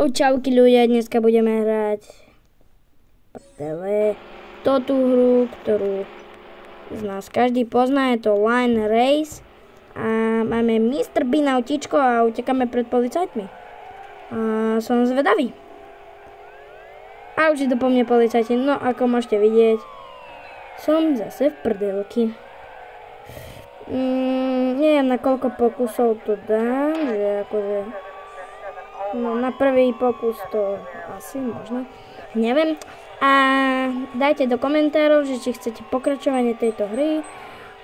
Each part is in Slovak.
Čauky ľudia, dneska budeme hrať tú hru, ktorú z nás každý pozná, je to Line Race a máme Mr. Bean autíčko a utekáme pred policajtmi. A som zvedavý. A už idú po mne policajti, no ako môžete vidieť, som zase v prdelky. Neviem na koľko pokusov to dám, že akože no, na prvý pokus to asi možno, neviem. A dajte do komentárov, že či chcete pokračovanie tejto hry,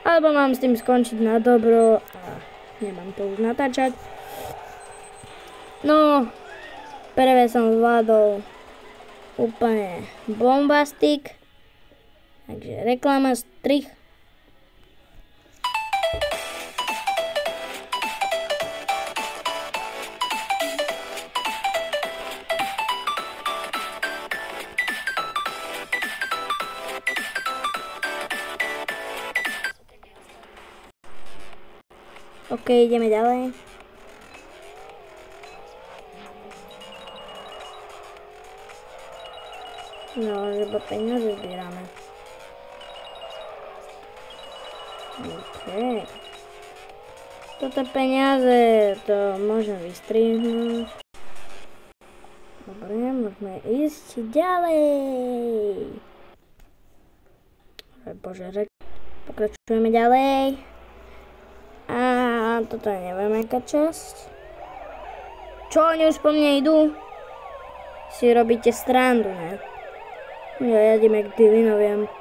alebo mám s tým skončiť na dobro a nemám to už natáčať. No, prvé som zvládol úplne bombastik, takže reklama, strich. OK, ideme ďalej. No, lebo peniaze zbierame. OK. Toto peniaze, to môžem vystrihnúť. Dobre, môžeme ísť ďalej. Bože, pokračujeme ďalej. A toto neviem, aká časť. Čo oni už po mne idú? Si robíte srandu, ne? Ja jadím jak divinoviem.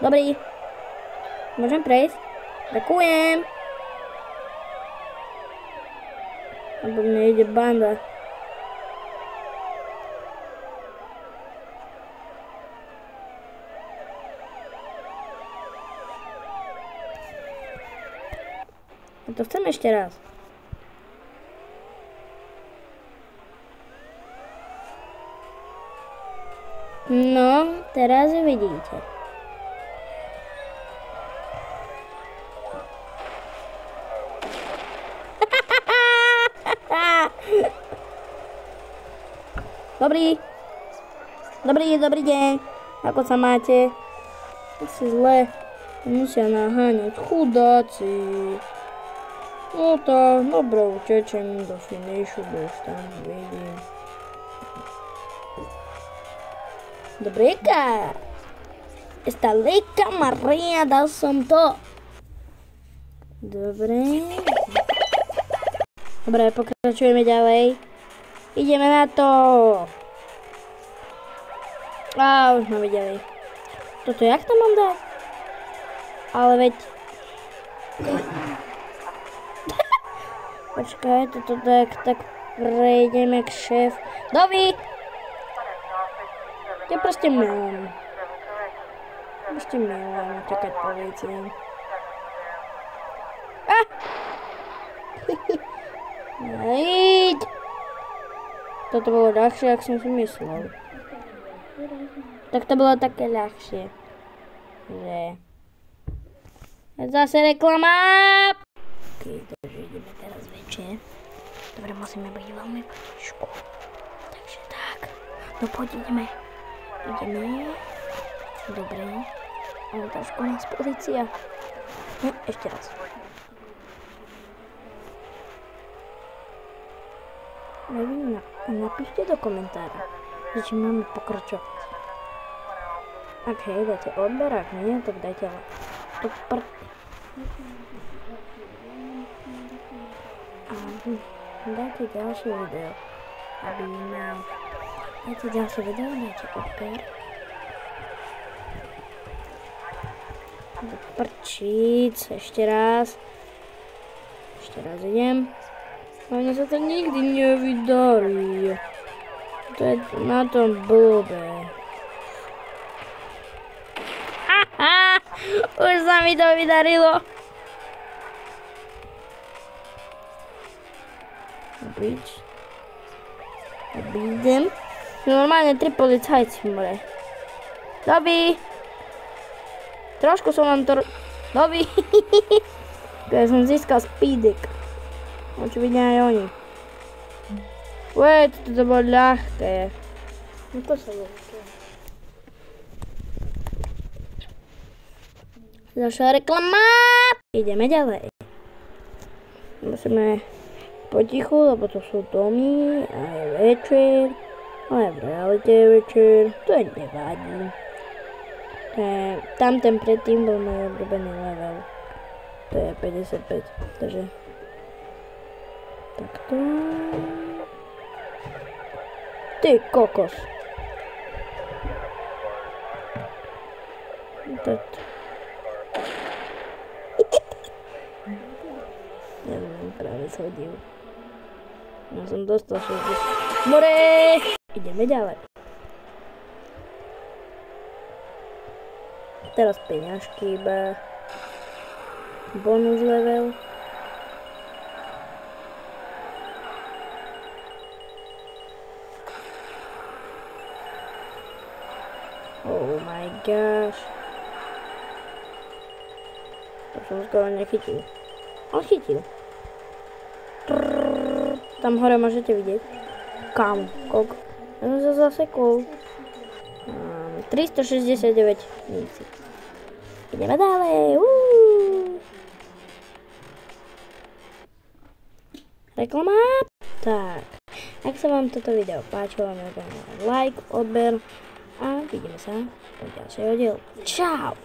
Dobrý. Môžem prejsť? Ďakujem. Lebo mne ide banda. A to chcem ešte raz. No, teraz vidíte. Dobrý deň. Ako sa máte? Asi zle. Musia naháňať chudáci. No tak, dobro, utečem do finishu, bo už tam vidím. Dobreka. Está lejka Maria, dal som to. Dobre, pokračujeme ďalej. Ideme na to. Á, už máme ďalej. Toto jak to mám dať? Ale veď... Počkaj, toto tak prejdeme k šéf. Dovi! Ja proste milujem. Čakať políciu. Nejď! Toto bolo ľahšie, ako som si myslel. Tak to bolo také ľahšie. Že... Zase reklama! Takže ideme teraz večer. Dobre, musíme byť veľmi potišku. Takže tak. No poď, ideme. Dobre. Ale trošku nás polícia. No, ešte raz. Napíšte do komentára, že či máme pokračovať. Ak hej, dáte odber, ak nie, tak dajte to prty. Dajte ďalšie video, aby nám... Dajte odber. Do prčíc, ešte raz idem. A mne sa to nikdy nevydarí. To je na tom blbé. Už sa mi to vydarilo. Obídem. Normálne 3 policajci more. Dobi. Trošku som vám to... Dobrý. Ja som získal speedek. Očividne aj oni. To bolo ľahké. No to sa ľahké. Ďalšia reklama. Ideme ďalej. Musíme potichu, lebo to sú domy a je večer. Ale v realite je večer. To je nevadí. Tam ten predtým bol môj obľúbený level. To je 55. Takže takto. Ty kokos. Neviem, práve shodil. Ja som dostal 60. More! Ideme ďalej. Teraz peňažky iba. Bonus level. Oh my gosh. To som skoro nechytil. On chytil. Tam hore môžete vidieť. Kam? Koľko? Ja som sa zasekol. 369 mincí. Ideme ďalej. Reklama. Tak. Ak sa vám toto video páčilo, dajte like, odber a vidíme sa v ďalšieho dielu. Čau!